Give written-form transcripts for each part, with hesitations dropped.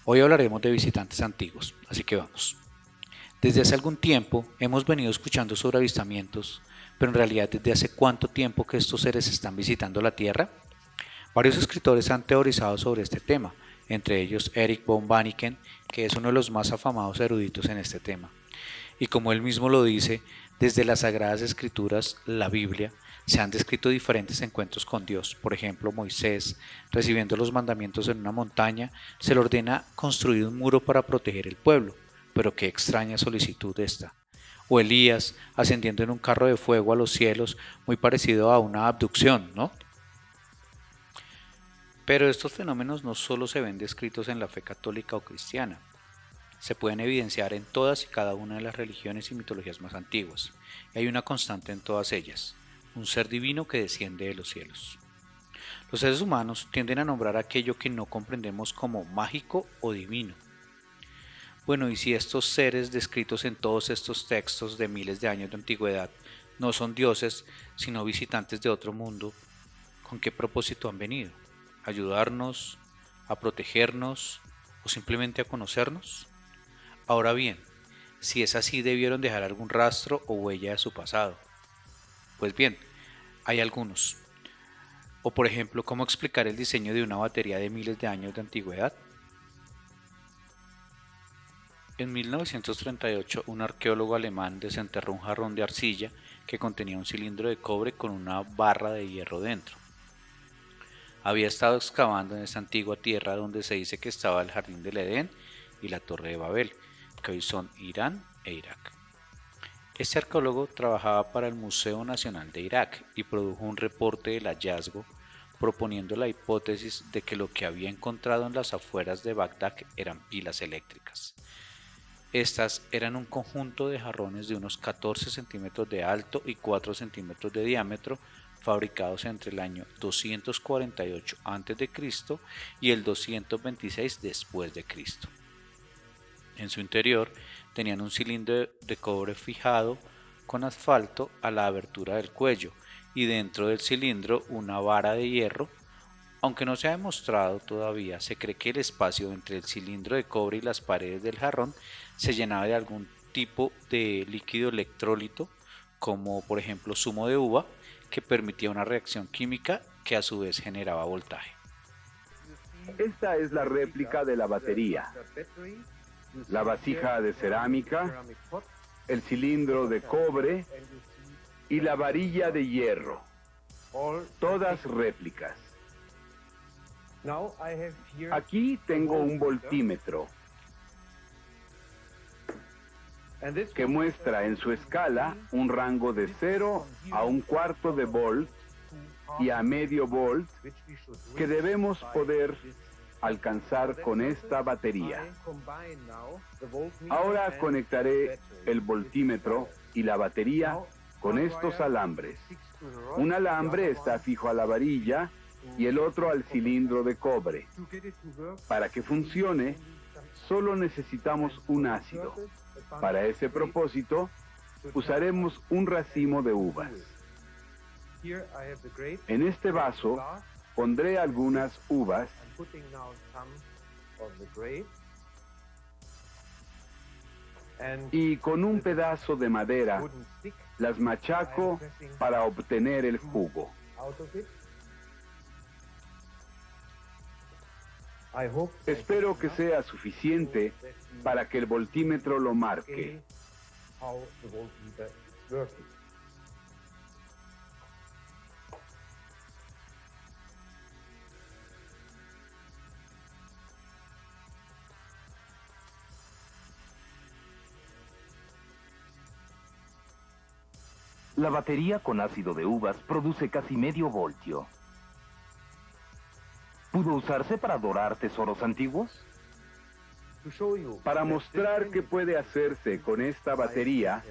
Hoy hablaremos de visitantes antiguos, así que vamos. Desde hace algún tiempo hemos venido escuchando sobre avistamientos, pero en realidad ¿desde hace cuánto tiempo que estos seres están visitando la Tierra? Varios escritores han teorizado sobre este tema, entre ellos Eric von Däniken, que es uno de los más afamados eruditos en este tema. Y como él mismo lo dice, desde las Sagradas Escrituras, la Biblia, se han descrito diferentes encuentros con Dios. Por ejemplo, Moisés, recibiendo los mandamientos en una montaña, se le ordena construir un muro para proteger el pueblo, pero qué extraña solicitud esta. O Elías, ascendiendo en un carro de fuego a los cielos, muy parecido a una abducción, ¿no? Pero estos fenómenos no solo se ven descritos en la fe católica o cristiana, se pueden evidenciar en todas y cada una de las religiones y mitologías más antiguas, y hay una constante en todas ellas, un ser divino que desciende de los cielos. Los seres humanos tienden a nombrar aquello que no comprendemos como mágico o divino. Bueno, y si estos seres descritos en todos estos textos de miles de años de antigüedad no son dioses, sino visitantes de otro mundo, ¿con qué propósito han venido? ¿Ayudarnos? ¿A protegernos? ¿O simplemente a conocernos? Ahora bien, si es así, debieron dejar algún rastro o huella de su pasado. Pues bien, hay algunos. O por ejemplo, ¿cómo explicar el diseño de una batería de miles de años de antigüedad? En 1938, un arqueólogo alemán desenterró un jarrón de arcilla que contenía un cilindro de cobre con una barra de hierro dentro. Había estado excavando en esa antigua tierra donde se dice que estaba el jardín del Edén y la Torre de Babel, que hoy son Irán e Irak. Este arqueólogo trabajaba para el Museo Nacional de Irak y produjo un reporte del hallazgo proponiendo la hipótesis de que lo que había encontrado en las afueras de Bagdad eran pilas eléctricas. Estas eran un conjunto de jarrones de unos 14 centímetros de alto y 4 centímetros de diámetro, fabricados entre el año 248 a.C. y el 226 después de Cristo. En su interior tenían un cilindro de cobre fijado con asfalto a la abertura del cuello y dentro del cilindro una vara de hierro. Aunque no se ha demostrado todavía, se cree que el espacio entre el cilindro de cobre y las paredes del jarrón se llenaba de algún tipo de líquido electrolito, como por ejemplo zumo de uva, que permitía una reacción química que a su vez generaba voltaje. Esta es la réplica de la batería, la vasija de cerámica, el cilindro de cobre y la varilla de hierro, todas réplicas. Aquí tengo un voltímetro que muestra en su escala un rango de 0 a un cuarto de volt y a medio volt que debemos poder alcanzar con esta batería. Ahora conectaré el voltímetro y la batería con estos alambres. Un alambre está fijo a la varilla y el otro al cilindro de cobre. Para que funcione, solo necesitamos un ácido. Para ese propósito, usaremos un racimo de uvas. En este vaso pondré algunas uvas y con un pedazo de madera las machaco para obtener el jugo. Espero que sea suficiente para que el voltímetro lo marque. La batería con ácido de uvas produce casi medio voltio. ¿Pudo usarse para adorar tesoros antiguos? Para mostrar qué puede hacerse con esta batería,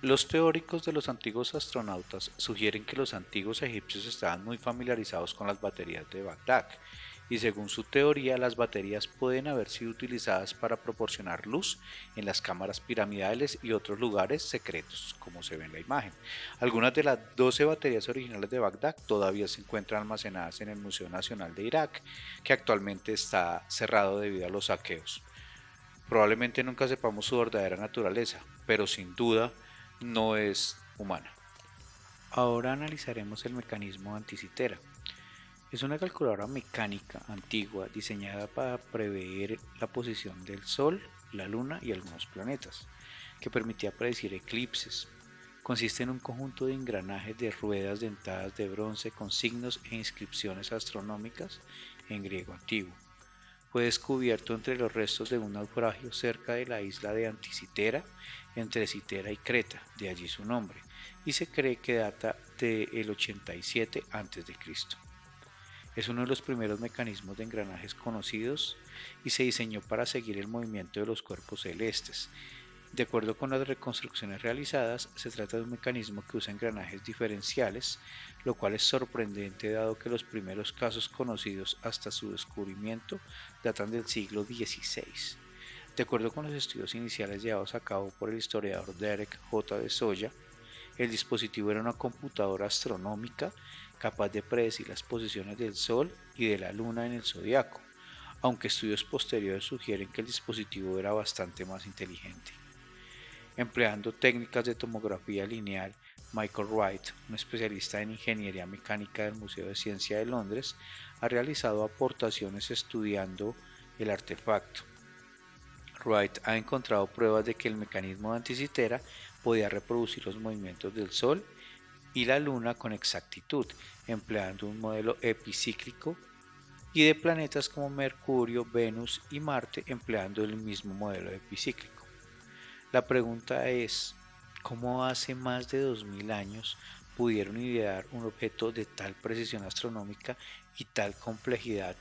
Los teóricos de los antiguos astronautas sugieren que los antiguos egipcios estaban muy familiarizados con las baterías de Bagdad y según su teoría las baterías pueden haber sido utilizadas para proporcionar luz en las cámaras piramidales y otros lugares secretos, como se ve en la imagen. Algunas de las 12 baterías originales de Bagdad todavía se encuentran almacenadas en el Museo Nacional de Irak, que actualmente está cerrado debido a los saqueos. Probablemente nunca sepamos su verdadera naturaleza, pero sin duda no es humana. Ahora analizaremos el mecanismo anticitera. Es una calculadora mecánica antigua diseñada para prever la posición del Sol, la Luna y algunos planetas, que permitía predecir eclipses. Consiste en un conjunto de engranajes de ruedas dentadas de bronce con signos e inscripciones astronómicas en griego antiguo. Fue descubierto entre los restos de un naufragio cerca de la isla de Anticitera, entre Citera y Creta, de allí su nombre, y se cree que data del 87 a.C. Es uno de los primeros mecanismos de engranajes conocidos y se diseñó para seguir el movimiento de los cuerpos celestes. De acuerdo con las reconstrucciones realizadas, se trata de un mecanismo que usa engranajes diferenciales, lo cual es sorprendente dado que los primeros casos conocidos hasta su descubrimiento datan del siglo XVI. De acuerdo con los estudios iniciales llevados a cabo por el historiador Derek J. de Soya, el dispositivo era una computadora astronómica capaz de predecir las posiciones del Sol y de la Luna en el zodiaco, aunque estudios posteriores sugieren que el dispositivo era bastante más inteligente. Empleando técnicas de tomografía lineal, Michael Wright, un especialista en ingeniería mecánica del Museo de Ciencia de Londres, ha realizado aportaciones estudiando el artefacto. Wright ha encontrado pruebas de que el mecanismo de Anticitera podía reproducir los movimientos del Sol y la Luna con exactitud, empleando un modelo epicíclico, y de planetas como Mercurio, Venus y Marte empleando el mismo modelo epicíclico. La pregunta es, ¿cómo hace más de 2000 años pudieron idear un objeto de tal precisión astronómica y tal complejidad?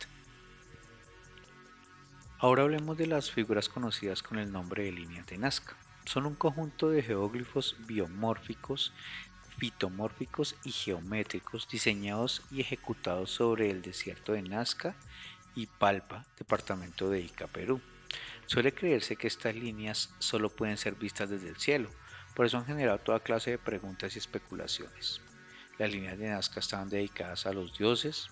Ahora hablemos de las figuras conocidas con el nombre de líneas de Nazca. Son un conjunto de geoglifos biomórficos, fitomórficos y geométricos diseñados y ejecutados sobre el desierto de Nazca y Palpa, departamento de Ica, Perú. Suele creerse que estas líneas solo pueden ser vistas desde el cielo, por eso han generado toda clase de preguntas y especulaciones. Las líneas de Nazca estaban dedicadas a los dioses.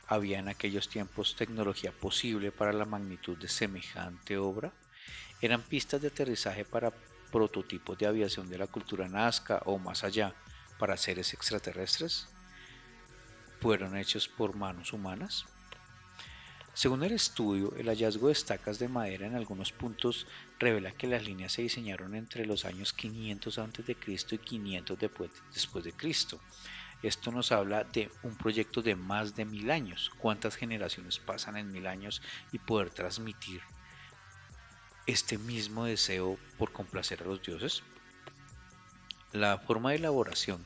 ¿Había en aquellos tiempos tecnología posible para la magnitud de semejante obra? ¿Eran pistas de aterrizaje para prototipos de aviación de la cultura Nazca o más allá, para seres extraterrestres? ¿Fueron hechos por manos humanas? Según el estudio, el hallazgo de estacas de madera en algunos puntos revela que las líneas se diseñaron entre los años 500 a.C. y 500 después de Cristo. Esto nos habla de un proyecto de más de 1000 años. ¿Cuántas generaciones pasan en 1000 años y poder transmitir este mismo deseo por complacer a los dioses? La forma de elaboración.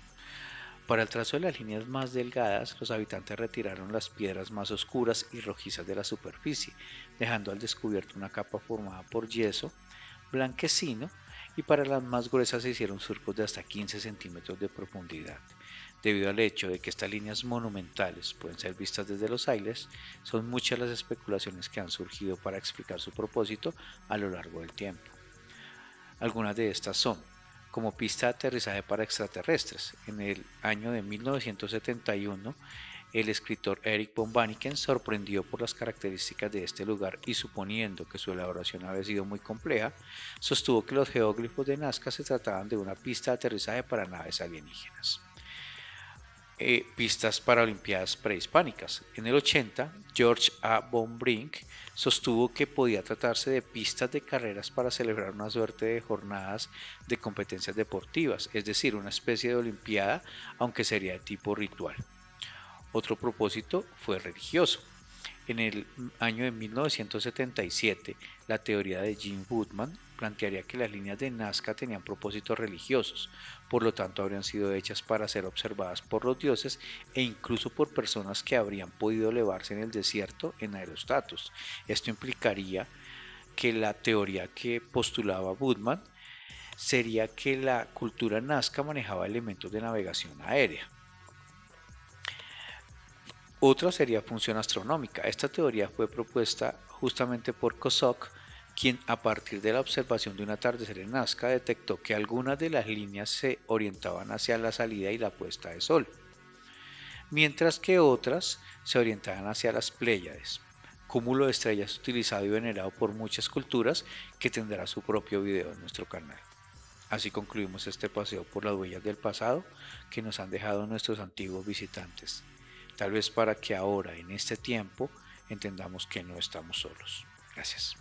Para el trazo de las líneas más delgadas, los habitantes retiraron las piedras más oscuras y rojizas de la superficie, dejando al descubierto una capa formada por yeso blanquecino, y para las más gruesas se hicieron surcos de hasta 15 centímetros de profundidad. Debido al hecho de que estas líneas monumentales pueden ser vistas desde los aires, son muchas las especulaciones que han surgido para explicar su propósito a lo largo del tiempo. Algunas de estas son: como pista de aterrizaje para extraterrestres. En el año de 1971, el escritor Eric von Däniken, sorprendido por las características de este lugar y suponiendo que su elaboración había sido muy compleja, sostuvo que los geóglifos de Nazca se trataban de una pista de aterrizaje para naves alienígenas. Pistas para olimpiadas prehispánicas. En el 80, George A. von Brink sostuvo que podía tratarse de pistas de carreras para celebrar una suerte de jornadas de competencias deportivas, es decir, una especie de olimpiada, aunque sería de tipo ritual. Otro propósito fue religioso. En el año de 1977, la teoría de Jim Woodman plantearía que las líneas de Nazca tenían propósitos religiosos, por lo tanto habrían sido hechas para ser observadas por los dioses e incluso por personas que habrían podido elevarse en el desierto en aerostatos. Esto implicaría que la teoría que postulaba Woodman sería que la cultura Nazca manejaba elementos de navegación aérea. Otra sería función astronómica. Esta teoría fue propuesta justamente por Kozak, quien a partir de la observación de un atardecer en Nazca detectó que algunas de las líneas se orientaban hacia la salida y la puesta de sol, mientras que otras se orientaban hacia las Pléyades, cúmulo de estrellas utilizado y venerado por muchas culturas, que tendrá su propio video en nuestro canal. Así concluimos este paseo por las huellas del pasado que nos han dejado nuestros antiguos visitantes, tal vez para que ahora, en este tiempo, entendamos que no estamos solos. Gracias.